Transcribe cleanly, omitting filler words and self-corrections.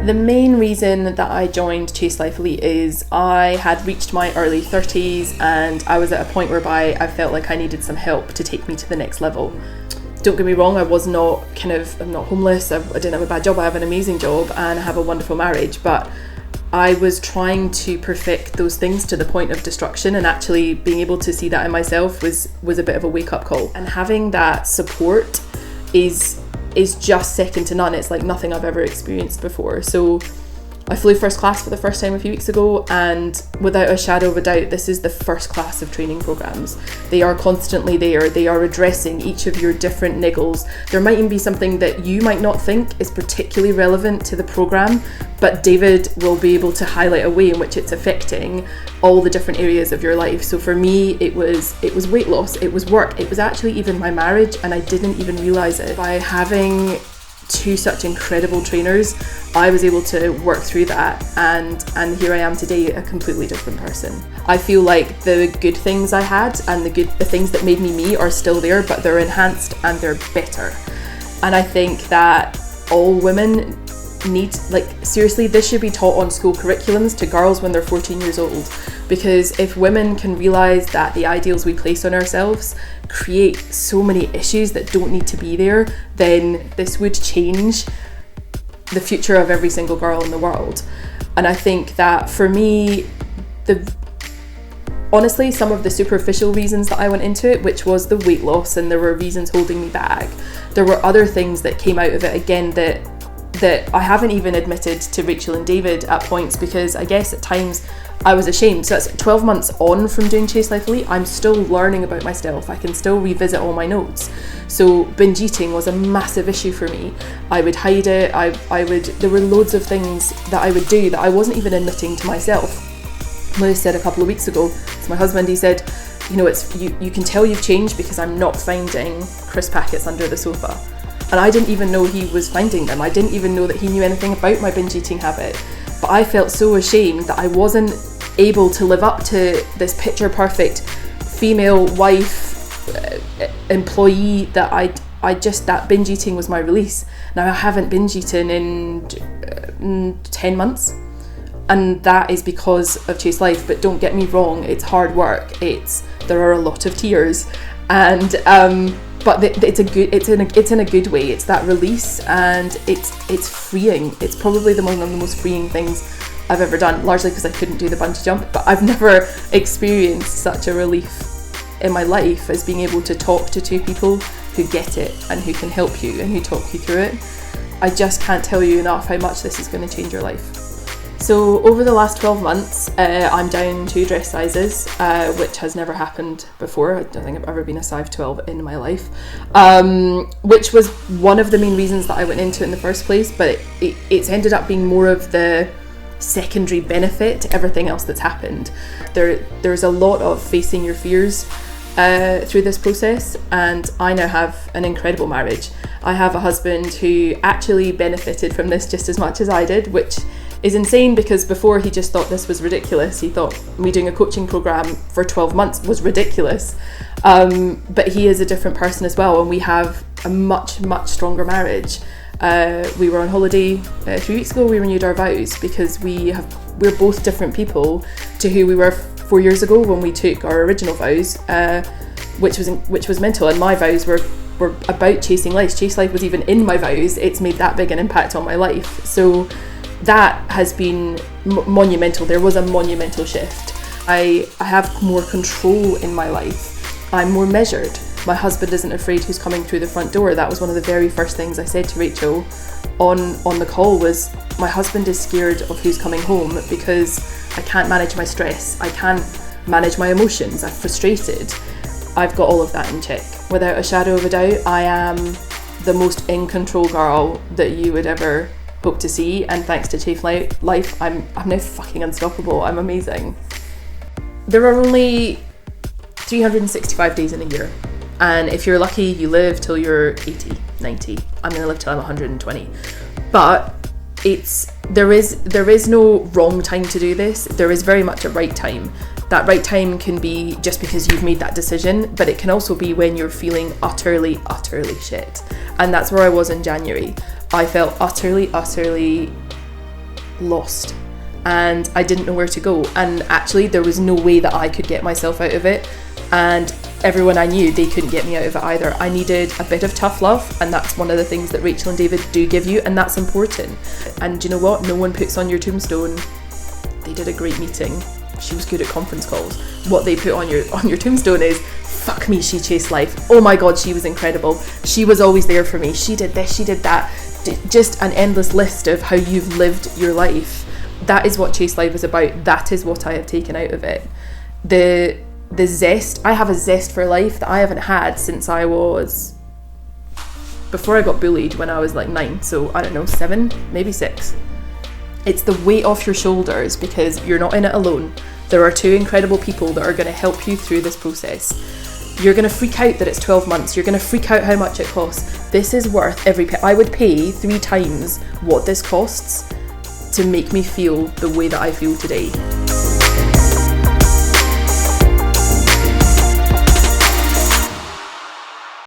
The main reason that I joined Chase Life Elite is I had reached my early 30s and I was at a point whereby I felt like I needed some help to take me to the next level. Don't get me wrong, I'm not homeless, I didn't have a bad job, I have an amazing job and I have a wonderful marriage, but I was trying to perfect those things to the point of destruction, and actually being able to see that in myself was a bit of a wake-up call. And having that support is just second to none. It's like nothing I've ever experienced before. So I flew first class for the first time a few weeks ago, and without a shadow of a doubt, this is the first class of training programs. They are constantly there. They are addressing each of your different niggles. There might even be something that you might not think is particularly relevant to the program, but David will be able to highlight a way in which it's affecting all the different areas of your life. So for me, it was weight loss, it was work, it was actually even my marriage, and I didn't even realize it. By having two such incredible trainers, I was able to work through that, and here I am today, a completely different person. I feel like the good things I had and the things that made me me are still there, but they're enhanced and they're better. And I think that all women need, like, seriously, this should be taught on school curriculums to girls when they're 14 years old, because if women can realize that the ideals we place on ourselves create so many issues that don't need to be there, then this would change the future of every single girl in the world. And I think that for me, honestly, some of the superficial reasons that I went into it, which was the weight loss, and there were reasons holding me back, there were other things that came out of it again that I haven't even admitted to Rachel and David at points, because I guess at times I was ashamed. So that's 12 months on from doing Chase Life Elite, I'm still learning about myself. I can still revisit all my notes. So binge eating was a massive issue for me. I would hide it. There were loads of things that I would do that I wasn't even admitting to myself. Lewis said a couple of weeks ago to my husband, he said, you know, you can tell you've changed because I'm not finding crisp packets under the sofa. And I didn't even know he was finding them. I didn't even know that he knew anything about my binge eating habit. But I felt so ashamed that I wasn't able to live up to this picture perfect female wife, employee that that binge eating was my release. Now I haven't binge eaten in 10 months. And that is because of Chase Life. But don't get me wrong, it's hard work. There are a lot of tears, and but it's in a good way. It's that release, and it's freeing. It's probably one of the most freeing things I've ever done, largely because I couldn't do the bungee jump, but I've never experienced such a relief in my life as being able to talk to two people who get it and who can help you and who talk you through it. I just can't tell you enough how much this is going to change your life. So over the last 12 months, I'm down 2 dress sizes, which has never happened before. I don't think I've ever been a size 12 in my life, which was one of the main reasons that I went into it in the first place, but it's ended up being more of the secondary benefit to everything else that's happened. There's a lot of facing your fears through this process, and I now have an incredible marriage. I have a husband who actually benefited from this just as much as I did, which is insane, because before he just thought this was ridiculous. He thought me doing a coaching program for 12 months was ridiculous. But he is a different person as well, and we have a much, much stronger marriage. We were on holiday 3 weeks ago. We renewed our vows because we're both different people to who we were 4 years ago when we took our original vows, which was mental. And my vows were about chasing life. Chase Life was even in my vows. It's made that big an impact on my life. So that has been monumental. There was a monumental shift. I have more control in my life. I'm more measured. My husband isn't afraid who's coming through the front door. That was one of the very first things I said to Rachel on the call was, my husband is scared of who's coming home because I can't manage my stress. I can't manage my emotions. I'm frustrated. I've got all of that in check. Without a shadow of a doubt, I am the most in control girl that you would ever hope to see, and thanks to Chase Life, I'm now fucking unstoppable. I'm amazing. There are only 365 days in a year, and if you're lucky, you live till you're 80, 90. I'm gonna live till I'm 120. But there is no wrong time to do this. There is very much a right time. That right time can be just because you've made that decision, but it can also be when you're feeling utterly, utterly shit. And that's where I was in January. I felt utterly lost and I didn't know where to go, and actually there was no way that I could get myself out of it, and everyone I knew, they couldn't get me out of it either. I needed a bit of tough love, and that's one of the things that Rachel and David do give you, and that's important. And you know what, no one puts on your tombstone, they did a great meeting, she was good at conference calls. What they put on your tombstone is, fuck me, she chased life, oh my god, she was incredible, she was always there for me, she did this, she did that. Just an endless list of how you've lived your life. That is what Chase Life is about. That is what I have taken out of it. The zest, I have a zest for life that I haven't had since I was, before I got bullied when I was like 9, so I don't know, 7, maybe 6. It's the weight off your shoulders because you're not in it alone. There are 2 incredible people that are going to help you through this process. You're going to freak out that it's 12 months. You're going to freak out how much it costs. This is worth every penny. I would pay 3 times what this costs to make me feel the way that I feel today.